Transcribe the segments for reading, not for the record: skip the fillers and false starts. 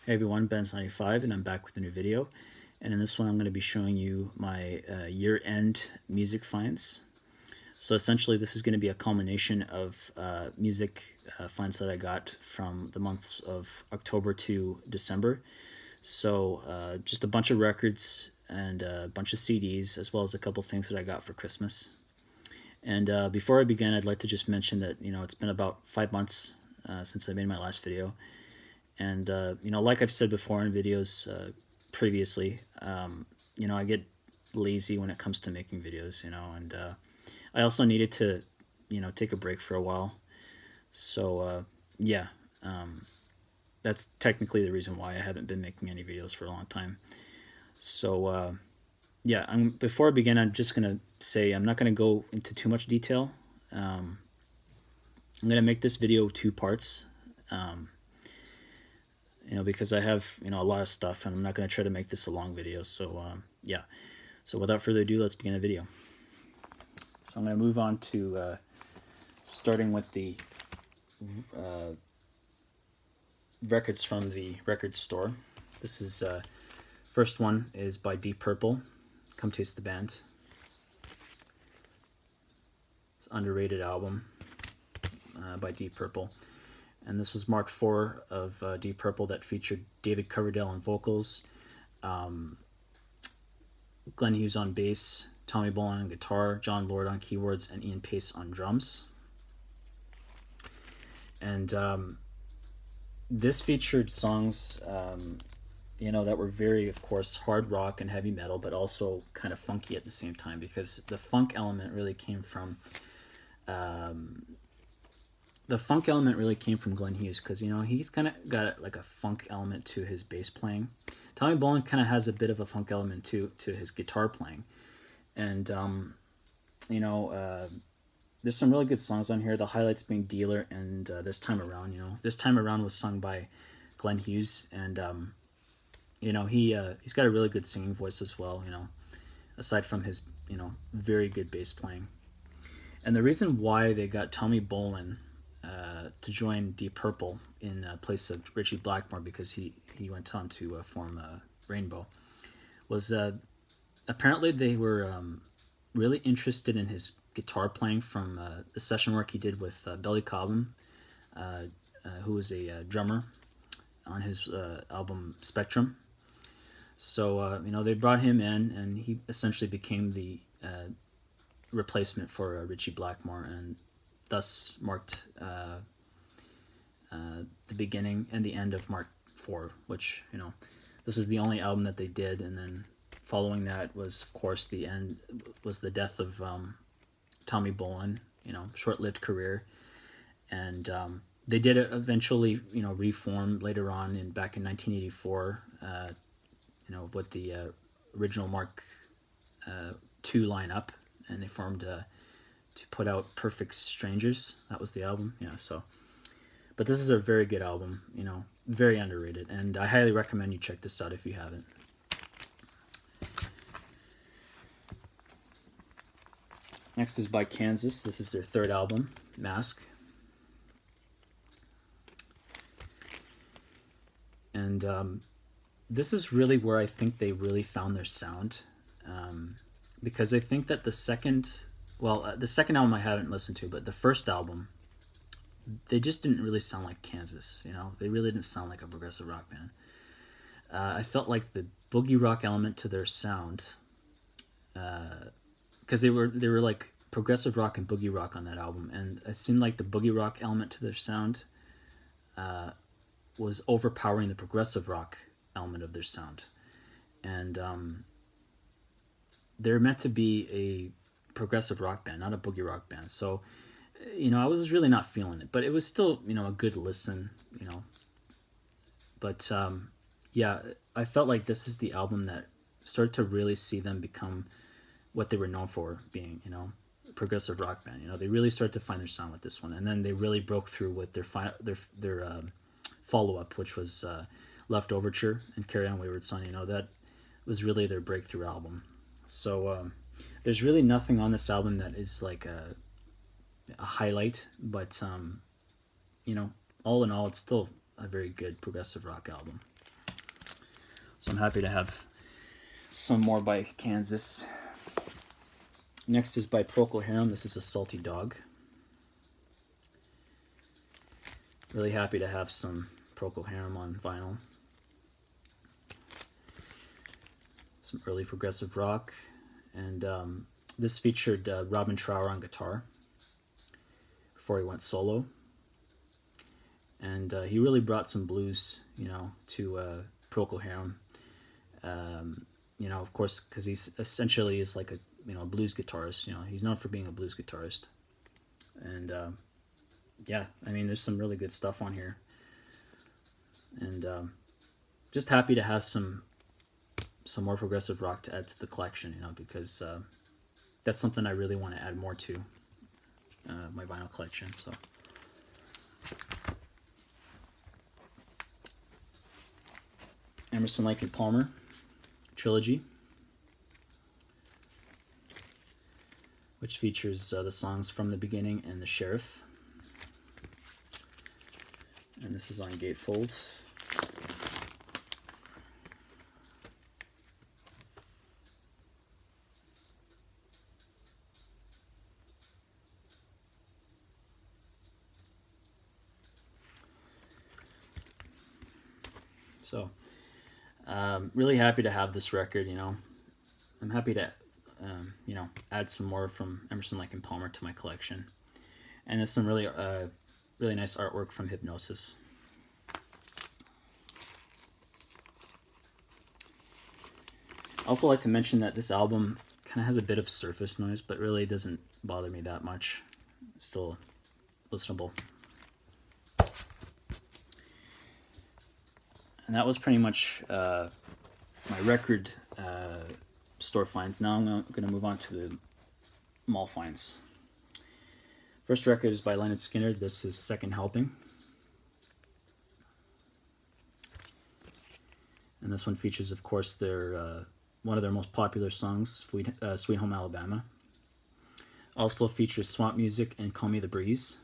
Hey everyone, Ben's95 and I'm back with a new video. And in this one I'm going to be showing you my year-end music finds. So essentially this is going to be a culmination of music finds that I got from the months of October to December. So just a bunch of records and a bunch of CDs, as well as a couple things that I got for Christmas. And before I begin, I'd like to just mention that it's been about 5 months since I made my last video. And like I've said before in videos previously, I get lazy when it comes to making videos, and I also needed to, take a break for a while. So yeah, that's technically the reason why I haven't been making any videos for a long time. So yeah, before I begin, I'm just gonna say I'm not gonna go into too much detail. I'm gonna make this video two parts. Because I have, a lot of stuff and I'm not going to try to make this a long video. So, yeah. So without further ado, let's begin the video. So I'm going to move on to starting with the records from the record store. This is, first one is by Deep Purple, Come Taste the Band. It's an underrated album by Deep Purple. And this was Mark IV of Deep Purple that featured David Coverdale on vocals, Glenn Hughes on bass, Tommy Bolin on guitar, John Lord on keyboards, and Ian Pace on drums. And this featured songs, that were very, of course, hard rock and heavy metal, but also kind of funky at the same time, because the funk element really came from Glenn Hughes, because he's kind of got like a funk element to his bass playing. Tommy Bolin kind of has a bit of a funk element to his guitar playing, and there's some really good songs on here. The highlights being "Dealer" and "This Time Around." "This Time Around" was sung by Glenn Hughes, and he's got a really good singing voice as well. Aside from his very good bass playing, and the reason why they got Tommy Bolin to join Deep Purple in place of Ritchie Blackmore, because he went on to form Rainbow, was apparently they were really interested in his guitar playing from the session work he did with Billy Cobham, who was a drummer on his album Spectrum. So they brought him in, and he essentially became the replacement for Ritchie Blackmore, and thus marked the beginning and the end of Mark IV, which, this is the only album that they did. And then following that was, of course, the death of Tommy Bolin, short-lived career. And they did eventually, reform later on back in 1984, with the original Mark II lineup, and they formed to put out Perfect Strangers. That was the album, so. But this is a very good album, very underrated, and I highly recommend you check this out if you haven't. Next is by Kansas. This is their third album, Mask. And this is really where I think they really found their sound, because I think that the second album I haven't listened to, but the first album, they just didn't really sound like Kansas. They really didn't sound like a progressive rock band. I felt like the boogie rock element to their sound, because they were like progressive rock and boogie rock on that album, and it seemed like the boogie rock element to their sound was overpowering the progressive rock element of their sound. And they're meant to be a progressive rock band, not a boogie rock band. So I was really not feeling it, but it was still, a good listen, But, yeah, I felt like this is the album that started to really see them become what they were known for being, a progressive rock band. They really started to find their sound with this one, and then they really broke through with their follow-up, which was Left Overture and Carry On Wayward Son. That was really their breakthrough album. So there's really nothing on this album that is like a highlight, but all in all, it's still a very good progressive rock album. So I'm happy to have some more by Kansas. Next is by Procol Harum. This is a Salty Dog. Really happy to have some Procol Harum on vinyl. Some early progressive rock. And this featured Robin Trower on guitar before he went solo. And he really brought some blues, you know, to Procol Harum. You know, of course, because he's essentially is like a, you know, a blues guitarist. You know, he's known for being a blues guitarist. And yeah, I mean, there's some really good stuff on here. And just happy to have some more progressive rock to add to the collection, you know, because that's something I really want to add more to my vinyl collection. So Emerson, Lake and Palmer trilogy, which features the songs From the Beginning and The Sheriff. And this is on gatefold. So, really happy to have this record, you know. I'm happy to, you know, add some more from Emerson, Lake and Palmer to my collection. And there's some really, really nice artwork from Hypnosis. I also like to mention that this album kind of has a bit of surface noise, but really doesn't bother me that much. It's still listenable. And that was pretty much my record store finds. Now I'm going to move on to the mall finds. First record is by Lynyrd Skynyrd. This is Second Helping. And this one features, of course, their one of their most popular songs, Sweet Home Alabama. Also features Swamp Music and Call Me the Breeze.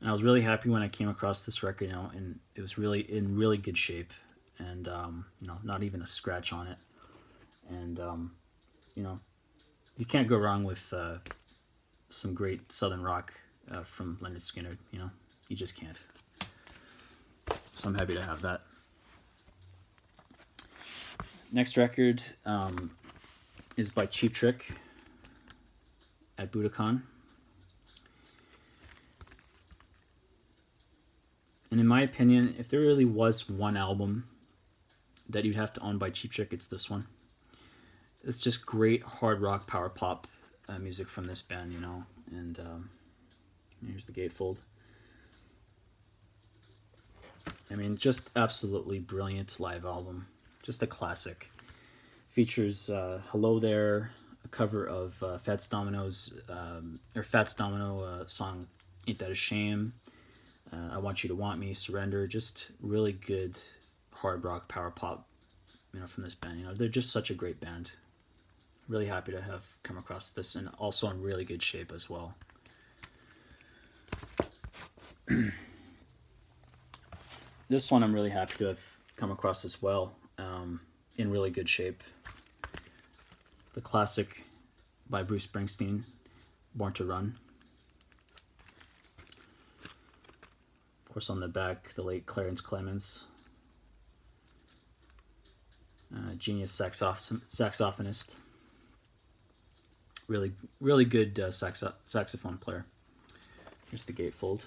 And I was really happy when I came across this record, you know, and it was really in really good shape, and you know, not even a scratch on it. And you know, you can't go wrong with some great southern rock from Lynyrd Skynyrd. You know, you just can't. So I'm happy to have that. Next record is by Cheap Trick at Budokan. And in my opinion, if there really was one album that you'd have to own by Cheap Trick, it's this one. It's just great hard rock, power pop music from this band, you know. And here's the gatefold. I mean, just absolutely brilliant live album. Just a classic. Features Hello There, a cover of Fats Domino song Ain't That a Shame. I Want You to Want Me, Surrender. Just really good hard rock, power pop, you know, from this band. You know, they're just such a great band. Really happy to have come across this, and also in really good shape as well. This one I'm really happy to have come across as well, in really good shape. The classic by Bruce Springsteen, Born to Run. Of course, on the back, the late Clarence Clemens, genius saxophonist, really good saxophone player. Here's the gatefold.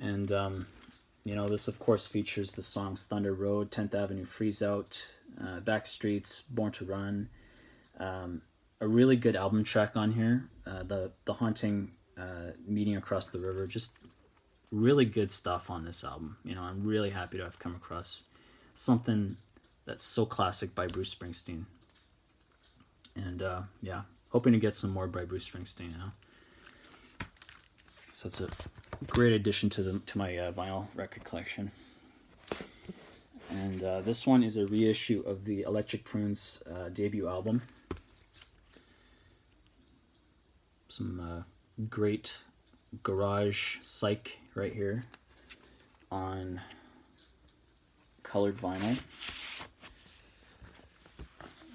And you know, this of course features the songs Thunder Road, 10th Avenue Freeze Out, Backstreets, Born to Run. A really good album track on here, the Haunting, Meeting Across the River. Just really good stuff on this album. You know, I'm really happy to have come across something that's so classic by Bruce Springsteen. And yeah, hoping to get some more by Bruce Springsteen, you know. So it's a great addition to my vinyl record collection. And this one is a reissue of the Electric Prunes debut album. Some great garage psych right here on colored vinyl.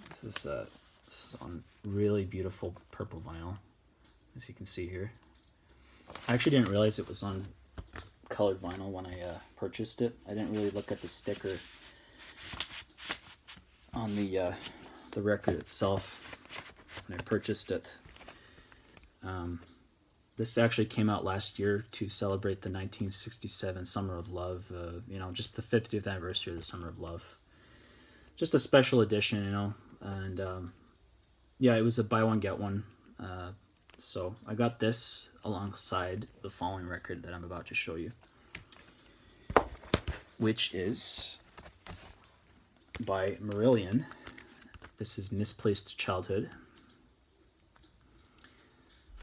This is on really beautiful purple vinyl, as you can see here. I actually didn't realize it was on colored vinyl when I purchased it. I didn't really look at the sticker on the record itself when I purchased it. This actually came out last year to celebrate the 1967 Summer of Love, you know, just the 50th anniversary of the Summer of Love. Just a special edition, you know, and yeah, it was a buy one, get one. So I got this alongside the following record that I'm about to show you, which is by Marillion. This is Misplaced Childhood.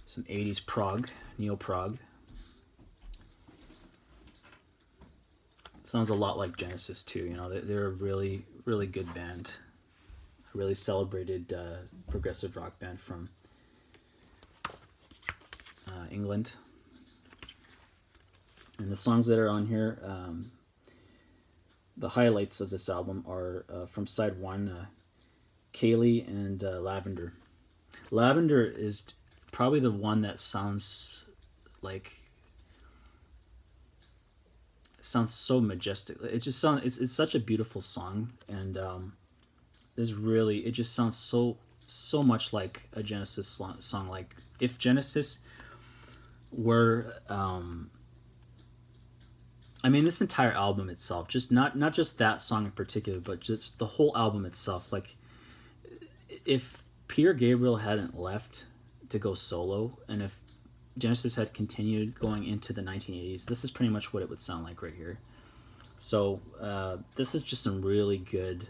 Some 80s prog, neo-prog. Sounds a lot like Genesis too, you know, they're a really, really good band. A really celebrated progressive rock band from England. And the songs that are on here, the highlights of this album are from side one, Kaylee and Lavender. Lavender is probably the one that sounds so majestic. It just sounds, it's such a beautiful song, and it just sounds so much like a Genesis song. Like if Genesis were I mean, this entire album itself, just not just that song in particular, but just the whole album itself. Like if Peter Gabriel hadn't left to go solo, and if Genesis had continued going into the 1980s, this is pretty much what it would sound like right here. So this is just some really good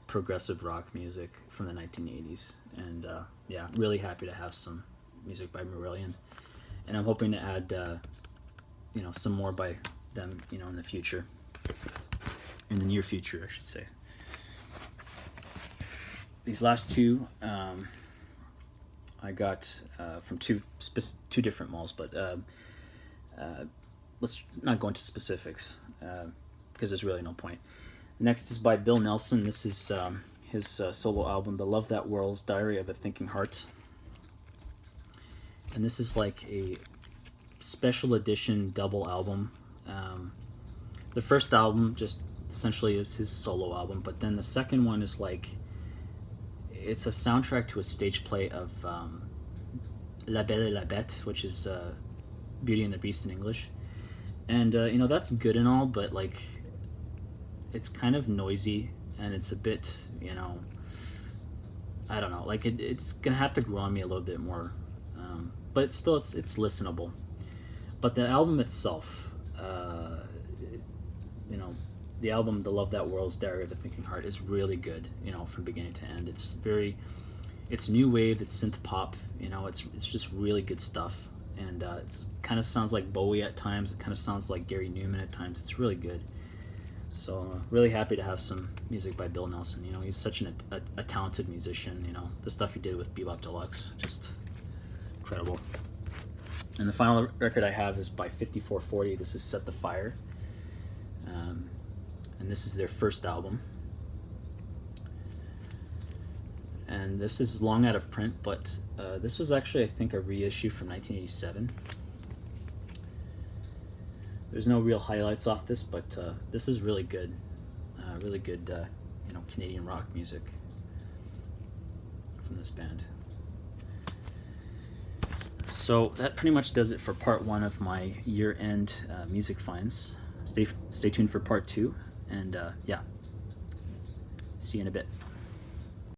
progressive rock music from the 1980s, and yeah, really happy to have some music by Marillion, and I'm hoping to add you know, some more by them, you know, in the future, in the near future, I should say. These last two I got from two different malls, but let's not go into specifics because there's really no point. Next is by Bill Nelson. This is his solo album, The Love That Whirls, Diary of a Thinking Heart. And this is like a special edition double album. The first album just essentially is his solo album, but then the second one is like, it's a soundtrack to a stage play of La Belle et la Bête, which is Beauty and the Beast in English. And you know, that's good and all, but like it's kind of noisy, and it's a bit, you know, I don't know, like it's gonna have to grow on me a little bit more, but it's listenable. But the album itself, you know, the album The Love That Whirls, Diary of a Thinking Heart is really good, you know, from beginning to end. It's new wave, it's synth pop, you know, it's just really good stuff. And it's kind of sounds like Bowie at times, it kind of sounds like Gary Newman at times. It's really good. So really happy to have some music by Bill Nelson. You know, he's such a talented musician. You know, the stuff he did with Bebop Deluxe, just incredible. And the final record I have is by 5440. This is Set the Fire. And this is their first album. And this is long out of print, but this was actually, I think, a reissue from 1987. There's no real highlights off this, but this is really good. Really good, you know, Canadian rock music from this band. So that pretty much does it for part one of my year-end music finds. Stay tuned for part two, and yeah, see you in a bit.